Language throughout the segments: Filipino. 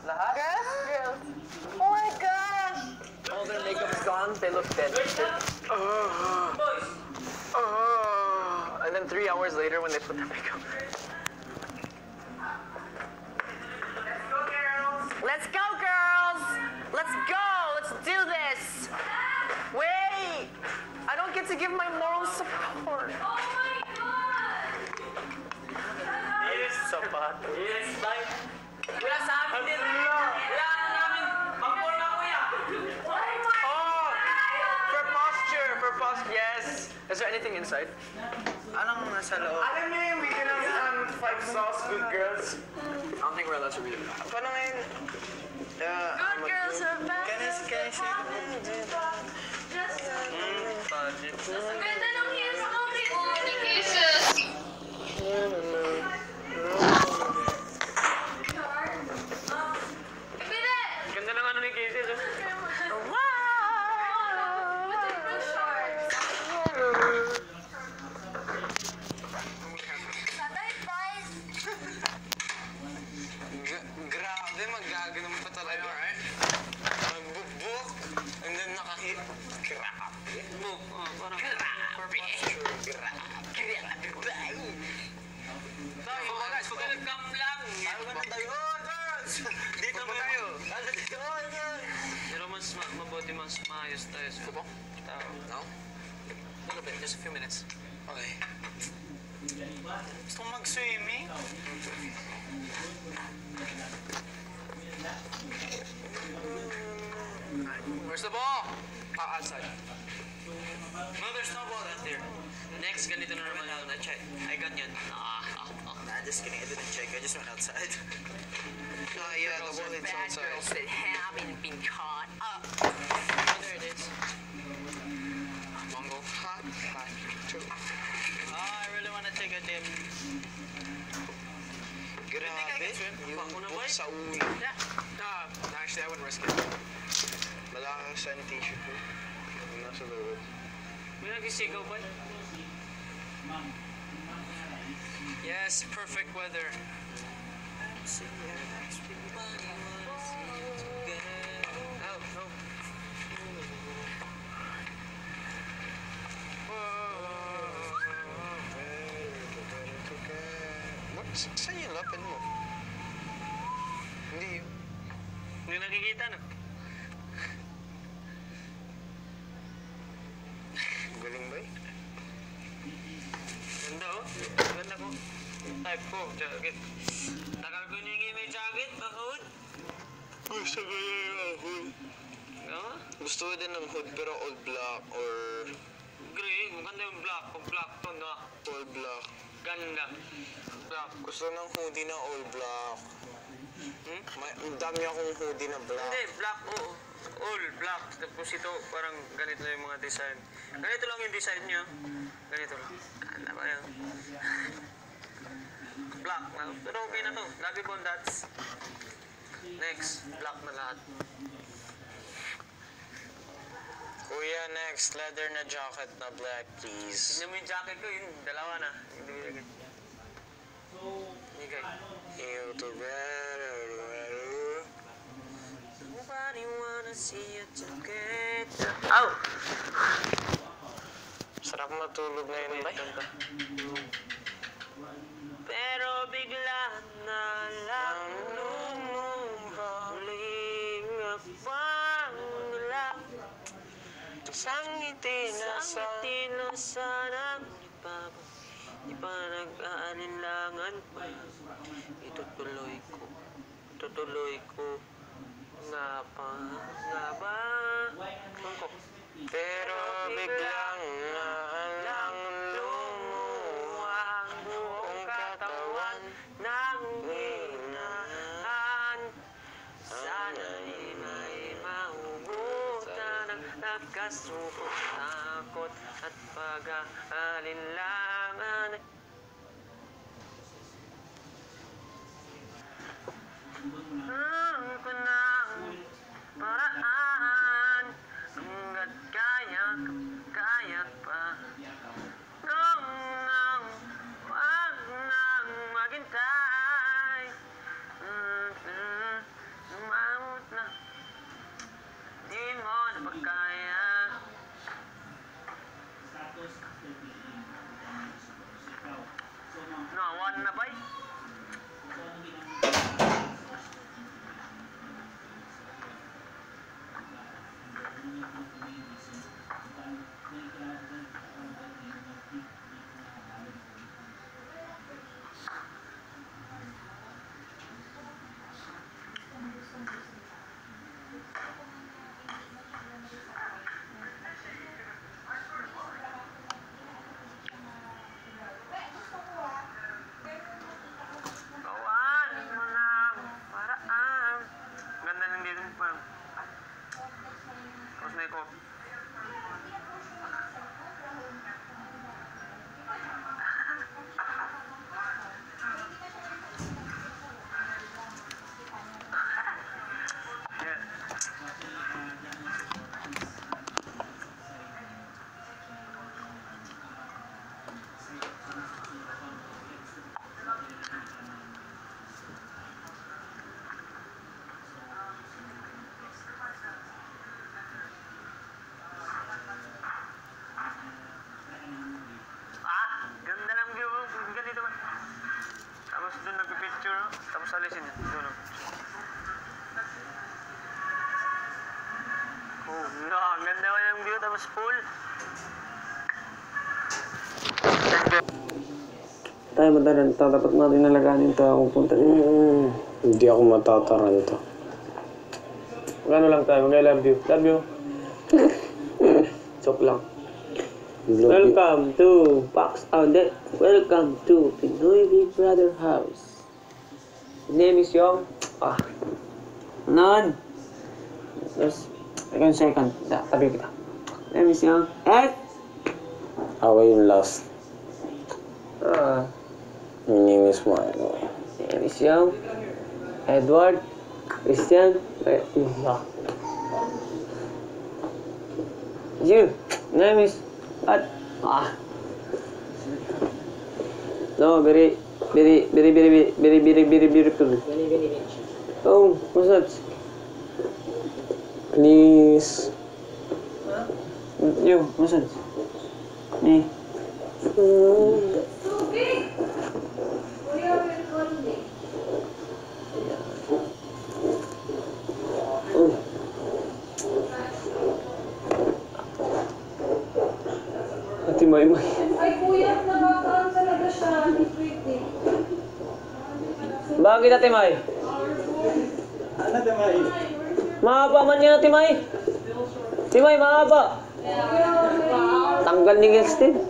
Lahat? Girls? Oh my gosh! All their makeup's gone, they look dead. And then 3 hours later when they put their makeup. Let's go, girls! Let's go! Let's do this! Wait! I don't get to give my moral support. Oh my God! Yes, sapat. Yes, bye. Kuya, sa amin din. Kuya, namin. Pangpon na, kuya. Oh! For posture, yes. Is there anything inside? Anong nasa loob? Alam niyo yung video ng 5 sauce good girls? I don't think we're allowed to read it. Paano ngayon? Good girls are back. Can I see? Ang ganda ng heels mo, communications. Ganda ng ano ni Casey. Grabe, magaganon pa talaga, right? Magbubuk, and then nakahit. Grabe. Book. Parang Grabe. tayo, guys. Pag nag-camp lang. Tayo ka na tayo. Oh, girls! Dito ba tayo? Ano dito? Oh, girls! Pero mas mabuti mas maayos tayo sa Ito po? tao. No? A little bit, just a few minutes. Okay. Gusto kong mag-swimming? Where's the ball? Outside. No, there's no ball out there. Next, ganito na naman yun. I got yun. Nah, just kidding. I didn't check. I just went outside. Yeah, the ball is outside. that haven't been caught up. Oh, there it is. Mango hot. Two. I really want to take a dip. Grabe. Yung Una book ba? sa ulo. Yeah. Actually, I wouldn't risk it. Malakas sa t-shirt ko. Nasa loob. May nagisigaw ba? Yes, perfect weather. Oh, no. What? Saan yung lapin mo? Hindi yun. Hindi nakikita na. Galing ba eh? Ganda oh. Ganda ko. Type ko. Jacket. Tagal ko hiningi may jacket. Bakit? Gusto ko yung hood. No? Gusto ko din ng hood pero all black or Gray. Maganda yung black. Kung black to, no? all black. Ganda. Black. Gusto ng hoodie na all black. Ang dami akong hoodie na black. Hindi, black. Oo. All black. Tapos ito, parang ganito yung mga design. Ganito lang yung design nyo. Ganito lang. Ano ba yun? Black na. Pero okay na to. Lagi ko dots. Next. Black na lahat. Kuya, next leather na jacket na black, please. Tignan mo yung jacket ko. Yun, dalawa na. Hindi binigay. Bigay. You to better. Nobody wanna see you together. Ow! Sarap matulog na yun, bay. Pero bigla na lang muling nagpangla. Sangiti na sa... Sarang di pa nag-aalinlangan pa. Itutuloy ko nga ba? Mangkok. Pero biglang na lang Lumuha ang buong katawan ng hinahan. Sana'y may mahugutan ang nagkasukot, takot at pag-aalinlangan. Ko ng paraan hanggat kaya pa. Wag nang maghintay. po. Ganda ng view. Ganito ba? Tapos doon nagpipicture. Tapos alisin yun. Doon nagpipicture. Oh, no. Ang ganda ba ng view. Tapos pool. Tayo mataranta. Dapat natin nalaganin ito akong punta. Hindi ako matataranta. Magano lang tayo. Mag-I love you. Love you. Joke lang. Welcome to Pax Audet. Welcome to Pinoy Big Brother House. His name is Yong. Anon. There's second second. Tabi kita. Name is Yong. Ako yung last. Ah. My name is Marco. Name is Yong. Edward. Christian. You. Name is what? No, very beautiful. Oh, what's that? Please. You, what's that? Me. Ate Maymay. Ay, kuya, nakakaan talaga siya. Hindi pretty. Bakit Ate May? Ano Timay? Mahaba man yan Ate May. Ate May, mahaba. Tanggal ni Gilstin.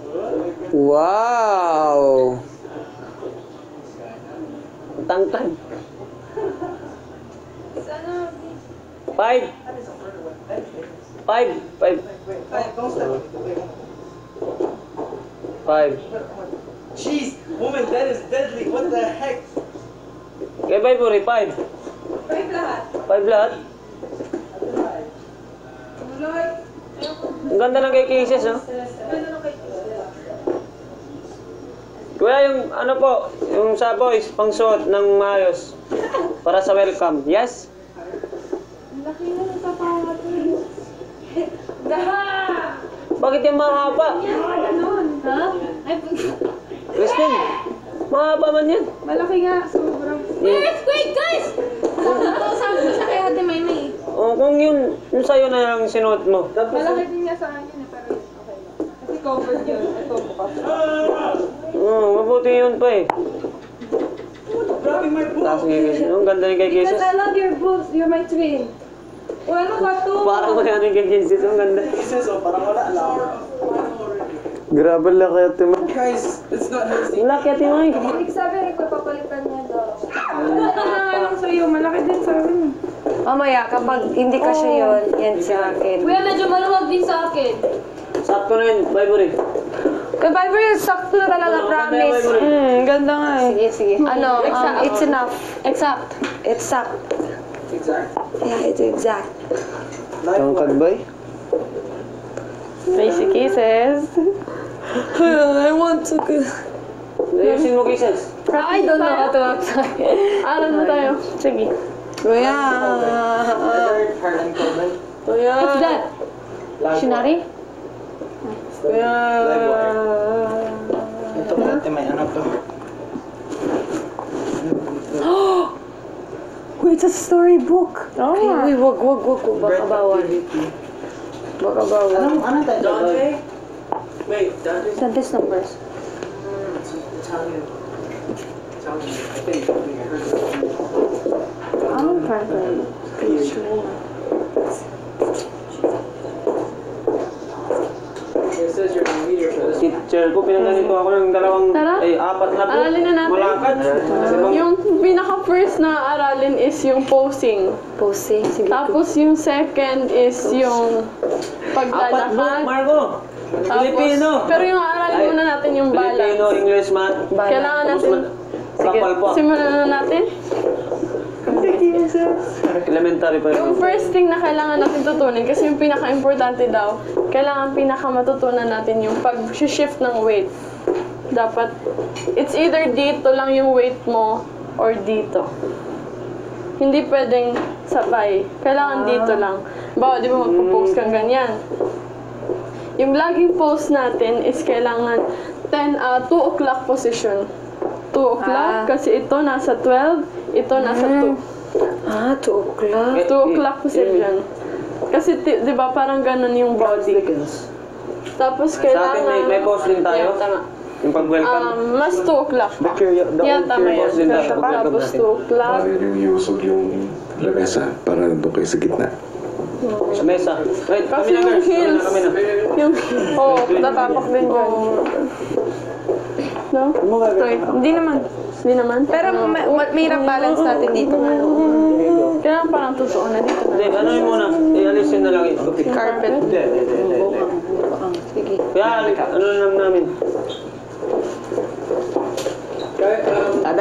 Wow! Tangkad. Sana, 5. 5. 5. Jeez, woman, that is deadly. What the heck? Kaya ba po rin? 5. five lahat. 5 lahat. Tuloy. Ang ganda ng kay Kisses, no? Kuya, yung ano po, yung sa boys, pangsuot ng maayos. Para sa welcome. Yes? Ang laki na ng sapatos. Daha! Bakit yung mahaba? Ganon, ha? Ay, Christine, mahaba man yan. malaki nga. Sobrang. Wait, guys! Sabi ko siya kay Ate Maymay. O kung yung sa'yo na lang sinuot mo. Malaki din niya sa akin eh, pero okay lang. Kasi covered yun. Ito bukas. Oo, mabuti yun pa eh. Grabbing my book. Tapos Kisses, ang ganda ni kay Because Kisses. I love your boobs. You're my twin. O ano ba to? Parang wala ni kay Kisses, ang ganda. Kisses, oh, parang wala lang. Grabe lang kaya Ate May. Guys, it's not healthy. Ang laki Ate May. Sabi rin ko, papalitan niya daw. Ito na nga lang sa'yo. Malaki din sa akin. Mamaya, kapag hindi kasi yun, yan sa akin. Kuya, medyo maluwag din sa akin. Sakto na yun, Vibery. Kay Viber, sakto na talaga, promise. Ganda nga eh. Sige. Ano, it's enough. Exact. Exact. Exact. Yeah, it's exact. Tangkad ba eh? Basic Kisses. I want to go. Ayusin mo Kisses. I don't know how to outside. Alam na tayo. Sige. Kuya. Hard and cold. Kuya. What's that? Shinari? Kuya. Ito po, Ate May, ano to? Wait, it's a storybook. Oh. Uy, wag. Baka bawal. Baka bawal. Ano tayo? Dante? Wait, Dante? Dante's numbers. Italian. I think I heard I'm trying to teach more. it says you're the leader for this. Teacher ko, pinagganito ako ng dalawang, Tara. ay, 4 na po. Aralin na natin. Malakad. Yung pinaka-first na aralin is yung posing. Posing. Sige. Tapos yung second is yung 4 book, paglalakad. Marco. Filipino. Pero yung aralin muna natin yung Filipino, balance. English, math. Kailangan natin. Kapal po. Simulan na natin. Elementary pa Yung first thing na kailangan natin tutunin, kasi yung pinaka-importante daw, kailangan pinaka-matutunan natin yung pag-shift ng weight. Dapat, it's either dito lang yung weight mo or dito. Hindi pwedeng sabay. Kailangan dito lang. Bawa, di ba magpo-pose kang ganyan? Yung laging pose natin is kailangan 2 o'clock position. 2 o'clock, kasi ito nasa 12, ito nasa 2. 2 o'clock. 2 o'clock position. Kasi di ba parang ganun yung body. Tapos Sa kailangan... atin, may pause din tayo. Yeah, tama. Yung pag-welcome. Mas 2 o'clock pa. Yeah, tama yan. Pause din tayo. Pag-welcome Tapos natin. 2 o'clock. Yung iusog yung lamesa para nandun kayo sa gitna. Sa mesa. Wait, Kasi kami na yung girls. heels, Kami na. yung, tatapak din dyan. No? Hindi naman. Hindi naman. Pero mahirap balance natin dito. Kailangan parang totoo na dito. Hindi, ano yun muna? I-alisin na lang ito. Carpet. Sige. Kaya, ano lang namin?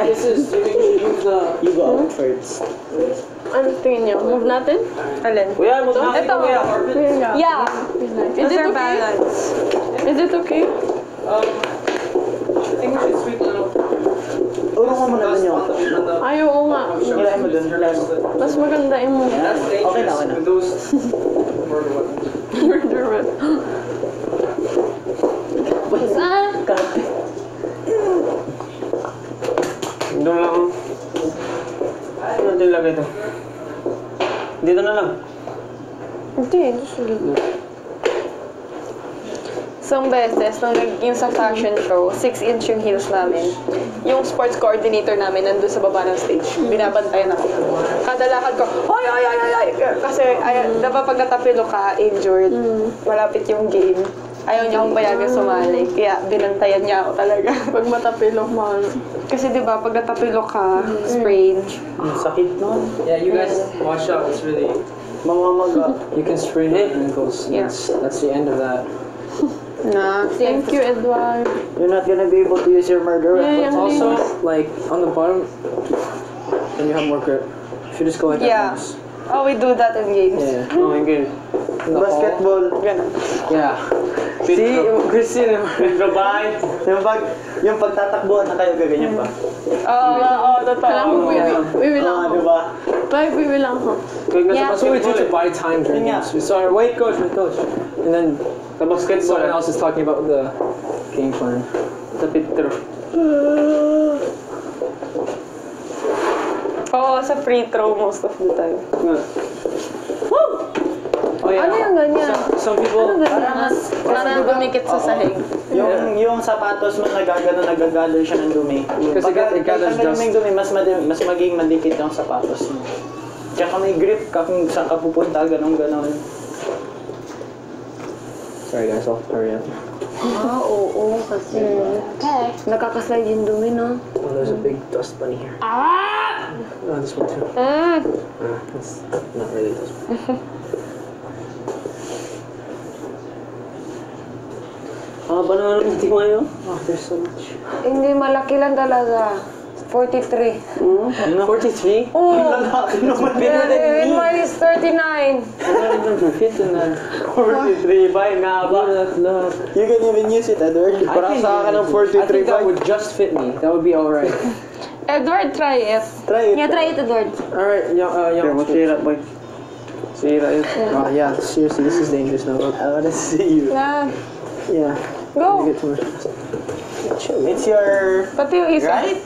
This is, you can use the... You go out first. Ano tingin niyo? Move natin? Alin? Kuya, mo na. Ito. Yeah. Is it okay? Balance. Is it okay? I think we should sweep a little. Urong mo muna dun yung Ay, oo nga. Hilahin mo dun. Hilahin mo. Mas maganda yung move. That's dangerous. Okay na, okay na. With those murder weapons. Murder weapon. Doon lang. Ano natin lagay ito? Dito na lang. Hindi. Isang beses, nung yung sa fashion show, 6-inch yung heels namin. Yung sports coordinator namin nandun sa baba ng stage. Binabantayan ako. Kada lakad ko, oy, oy, oy, oy, oy! Kasi, diba pag natapilo ka, injured, malapit yung game. Ayaw niya akong payagan sumali. Kaya binantayan niya ako talaga. Pag matapilok mo, Kasi diba, pag natapilo ka, sprain. Sakit nun. Yeah, you guys watch out. It's really... Mamamaga. You can sprain your ankles. Yeah. That's the end of that. thank you, Edward. You're not gonna be able to use your murder Yeah, weapons. Also, like, on the bottom, when you have more grip, you should just go like Yeah. that once. Oh, we do that in games. Yeah. Oh my God. In the hall. Basketball. Yeah. See, Christine, Goodbye. Yung pagtatakbuhan na kayo gaganyan pa. Oo, totoo. Kailangan wiwi lang ako. Diba? Bye, wiwi lang ako. That's what we do to buy time during Yeah. games. We saw, wait, coach, and then Sa basketball. someone else is talking about the game plan. Sa picture. Oo, sa free throw most of the time. Oh yeah. Ano yung ganyan? Some people. Parang dumikit sa sahig. Yung sapatos mo nagagaler siya ng dumi. Because it gathers Pag dust. dumi, mas maging madikit yung sapatos mo. Tsaka may grip ka kung saan ka pupunta, ganun. Sorry guys, I'll hurry up. Oo, kasi nakakaslide yung dumi, no? Oh, there's a big dust bunny here. Oh, this one too. It's not really dust bunny. Ba na naman tingin mo yun? Oh, there's so much. Hindi, malaki lang talaga. 43. 43? Oh! And mine is 39. Fit in that. 43 ba? Nga ba? Look. You can even use it, Edward. Para sa akin ng I think 43 that bike. would just fit me. That would be alright. Edward, try it. Try it. Yeah, try it, Edward. Alright, Kaya young. masira boy. Sira yun. Oh yeah, seriously, this is dangerous now. I wanna see you. Yeah. Yeah. Go. Get to it. It's your Pati yung isa. right?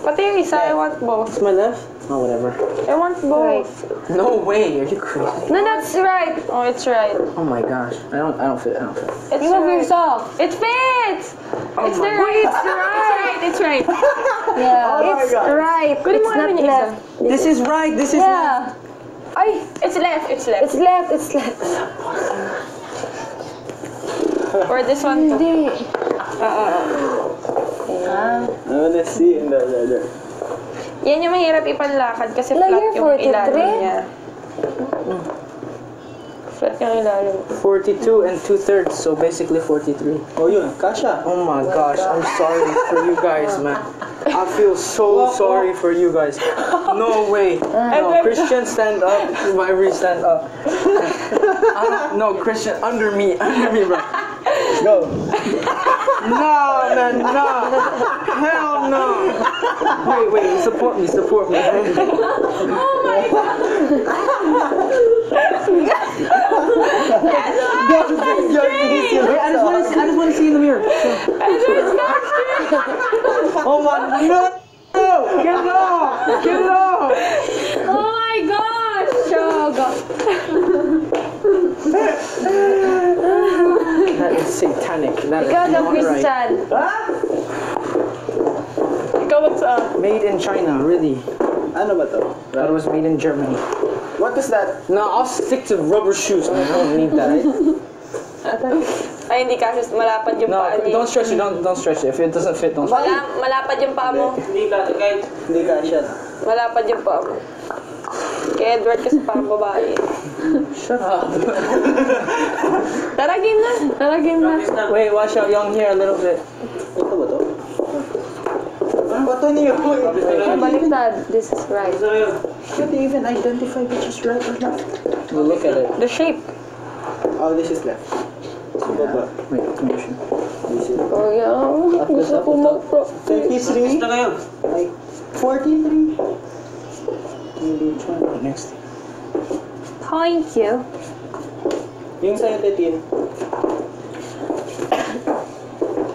Pati yung isa, I want both. It's my left? Oh, whatever. I want both. No way, are you crazy? No, that's right. Oh, it's right. Oh my gosh, I don't fit. It's you have yourself. It fits. It's the right. It's right. It's right. Yeah. Oh my It's God. right. Kunin It's mo not naman yung left. This is right, this is Yeah. Ay, It's left. It's left. it's left. It's left. Or this one. Hindi. I wanna see in the leather. Yan yung mahirap ipanlakad kasi Layer flat yung 43? ilalim niya. Flat yung ilalim. 42 and 2/3, so basically 43. Oh yun, kasha. Oh my gosh, I'm sorry for you guys, man. I feel so sorry for you guys. No way. No, Christian, stand up. Ivory, stand up. No, Christian, under me, bro. Go. No, man, no. Hell no. Wait, support me. Oh my god! Wait, I just want to see in the mirror. Oh my, no! Get it off! Get it off! Oh my gosh! Shog! That is satanic. That is Ikaw daw, not right. Christian. Ikaw what's up? Made in China, really. Ano ba to? That was made in Germany. What is that? No, I'll stick to rubber shoes, man. I don't need that. Ay, hindi kasi malapad yung No, paa niya. don't stretch it. Don't stretch it. If it doesn't fit, don't stretch it. Malapad yung paa mo. Hindi kasha. Malapad yung paa mo. Kay Edward kasi parang babae. Shut up. Tara, game na. Tara, game na. Wait, watch out, young here a little bit. Ito ba to? Ano ba to niyo? Baliktad. This is right. Can't you even identify which is right or not? We'll look at it. The shape. Oh, this is left. Sa baba. Wait, condition. This is Oh, yeah. Gusto ko mag-pro. 33? Like 43? Maybe which one? Next. Thank you. Yung sa'yo, Tetin.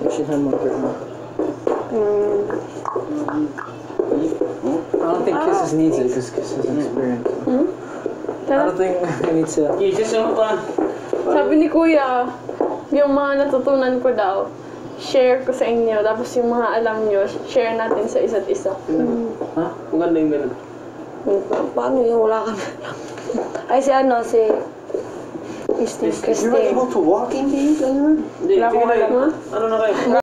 We should have more grip now. I don't think Kisses needs it because Kisses is experienced. I don't think he needs it. Sabi ni Kuya, yung mga natutunan ko daw, share ko sa inyo. Tapos yung mga alam nyo, share natin sa isa't isa. Ha? Ang ganda yung ganun. Paano yung wala kami? Ay, si Steve You were able to walk in these? Hindi, ano na kayo?